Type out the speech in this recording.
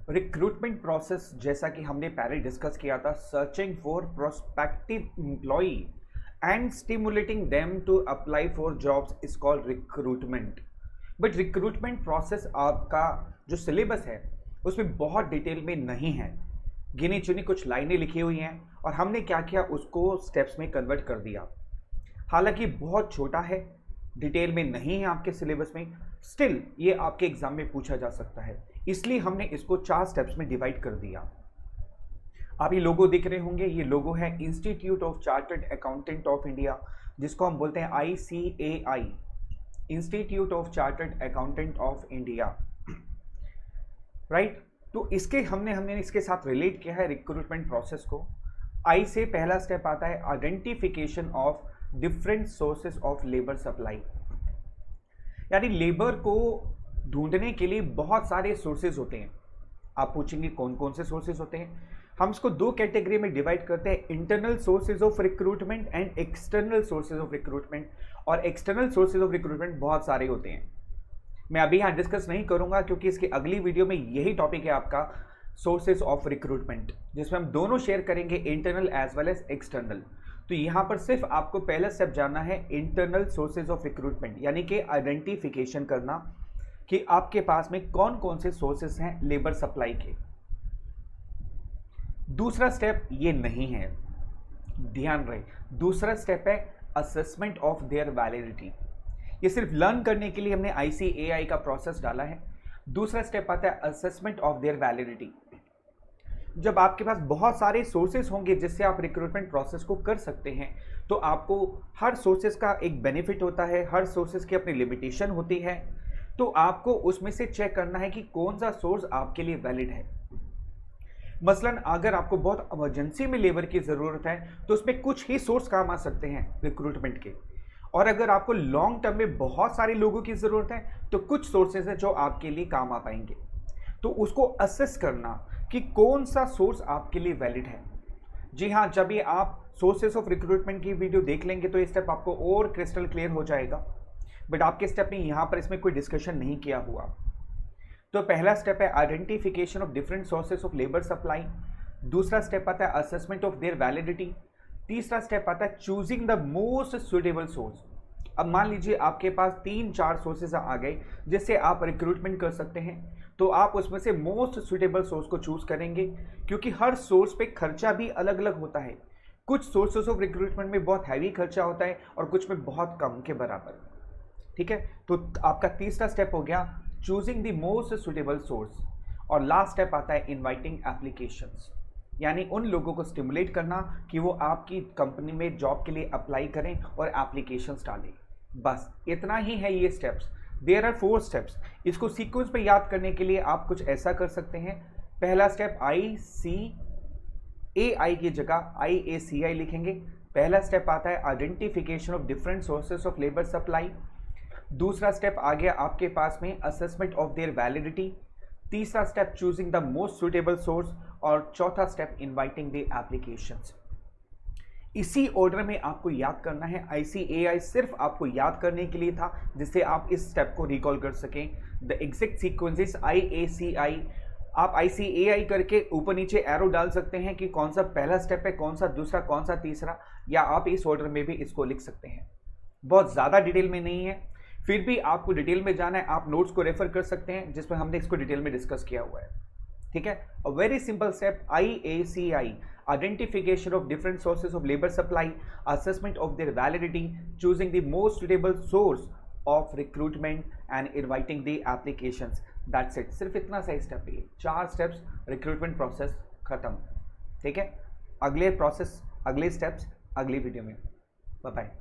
Recruitment process जैसा कि हमने पहले डिस्कस किया था, searching for prospective employ and stimulating them to apply for jobs is called recruitment. But recruitment process आपका जो सिलेबस है उसमें बहुत डिटेल में नहीं है, गिनी चुनी कुछ लाइनें लिखी हुई हैं और हमने क्या किया उसको स्टेप्स में कन्वर्ट कर दिया। हालांकि बहुत छोटा है, डिटेल में नहीं है आपके सिलेबस में, स्टिल ये आपके एग्जाम में पूछा जा सकता है, इसलिए हमने इसको 4 स्टेप्स में डिवाइड कर दिया। आप ये लोगो दिख रहे होंगे, ये लोगो है institute of chartered accountant of India, जिसको हम बोलते हैं ICAI, institute of chartered accountant of India, right. तो इसके हमने इसके साथ रिलेट किया है रिक्रूटमेंट प्रोसेस को। आई से पहला स्टेप आता है identification of different sources of labour supply, यानी लेबर को ढूंढने के लिए बहुत सारे सोर्सेज होते हैं। आप पूछेंगे कौन कौन से सोर्सेज होते हैं, हम इसको 2 कैटेगरी में डिवाइड करते हैं, internal sources of recruitment and external sources of recruitment. और एक्सटर्नल सोर्सेज ऑफ रिक्रूटमेंट बहुत सारे होते हैं, मैं अभी यहाँ डिस्कस नहीं करूंगा क्योंकि इसकी अगली वीडियो में यही टॉपिक है आपका सोर्सेज ऑफ रिक्रूटमेंट, जिसमें हम दोनों शेयर करेंगे, internal as well as external. तो यहाँ पर सिर्फ आपको पहला स्टेप जानना है इंटरनल सोर्सेज ऑफ रिक्रूटमेंट, यानी कि आइडेंटिफिकेशन करना कि आपके पास में कौन कौन से सोर्सेज हैं लेबर सप्लाई के। दूसरा स्टेप ये नहीं है, ध्यान रहे, दूसरा स्टेप है असेसमेंट ऑफ देयर वैलिडिटी। ये सिर्फ लर्न करने के लिए हमने ICAI का प्रोसेस डाला है। दूसरा स्टेप आता है असेसमेंट ऑफ देयर वैलिडिटी। जब आपके पास बहुत सारे सोर्सेज होंगे जिससे आप रिक्रूटमेंट प्रोसेस को कर सकते हैं, तो आपको हर सोर्सेज का एक बेनिफिट होता है, हर सोर्सेज की अपनी लिमिटेशन होती है, तो आपको उसमें से चेक करना है कि कौन सा सोर्स आपके लिए वैलिड है। मसलन अगर आपको बहुत इमरजेंसी में लेबर की ज़रूरत है तो उसमें कुछ ही सोर्स काम आ सकते हैं रिक्रूटमेंट के, और अगर आपको लॉन्ग टर्म में बहुत सारे लोगों की ज़रूरत है तो कुछ सोर्सेज है जो आपके लिए काम आ पाएंगे। तो उसको असेस करना कि कौन सा सोर्स आपके लिए वैलिड है। जी हाँ, जब ये आप सोर्सेज ऑफ रिक्रूटमेंट की वीडियो देख लेंगे तो ये स्टेप आपको और क्रिस्टल क्लियर हो जाएगा, बट आपके स्टेप में यहाँ पर इसमें कोई डिस्कशन नहीं किया हुआ। तो पहला स्टेप है identification of different sources of labour supply. दूसरा स्टेप आता है असेसमेंट ऑफ देयर वैलिडिटी। तीसरा स्टेप आता है choosing the most suitable source. अब मान लीजिए आपके पास 3-4 सोर्सेज आ गए जिससे आप रिक्रूटमेंट कर सकते हैं, तो आप उसमें से मोस्ट सुटेबल सोर्स को चूज करेंगे, क्योंकि हर सोर्स पे खर्चा भी अलग अलग होता है। कुछ सोर्सेज ऑफ रिक्रूटमेंट में बहुत हैवी खर्चा होता है और कुछ में बहुत कम के बराबर। ठीक है, तो आपका तीसरा स्टेप हो गया choosing the most suitable source. और लास्ट स्टेप आता है इनवाइटिंग एप्लीकेशंस, यानी उन लोगों को स्टिमुलेट करना कि वो आपकी कंपनी में जॉब के लिए अप्लाई करें और एप्लीकेशंस डालें। बस इतना ही है ये स्टेप्स। There are 4 steps. इसको सीक्वेंस पे याद करने के लिए आप कुछ ऐसा कर सकते हैं। पहला स्टेप ICAI की जगह IACI लिखेंगे। पहला स्टेप आता है identification of different sources of labour supply. दूसरा स्टेप आ गया आपके पास में असेसमेंट ऑफ देयर वैलिडिटी। तीसरा step choosing the most suitable source, और चौथा स्टेप इनवाइटिंग द एप्लीकेशंस। इसी ऑर्डर में आपको याद करना है। ICAI सिर्फ आपको याद करने के लिए था जिससे आप इस स्टेप को रिकॉल कर सकें। The exact sequence is IACI। आप ICAI करके ऊपर नीचे एरो डाल सकते हैं कि कौन सा पहला स्टेप है, कौन सा दूसरा, कौन सा तीसरा, या आप इस ऑर्डर में भी इसको लिख सकते हैं। बहुत ज़्यादा डिटेल में नहीं है, फिर भी आपको डिटेल में जाना है, आप नोट्स को रेफर कर सकते हैं जिसमें हमने इसको डिटेल में डिस्कस किया हुआ है। ठीक है, a very simple step IACI, identification of different sources of labor supply, assessment of their validity, choosing the most suitable source of recruitment and inviting the applications. That's it. सिर्फ इतना सा step है, 4 steps, recruitment process खत्म। ठीक है, अगले process, अगले steps अगली वीडियो में। Bye bye.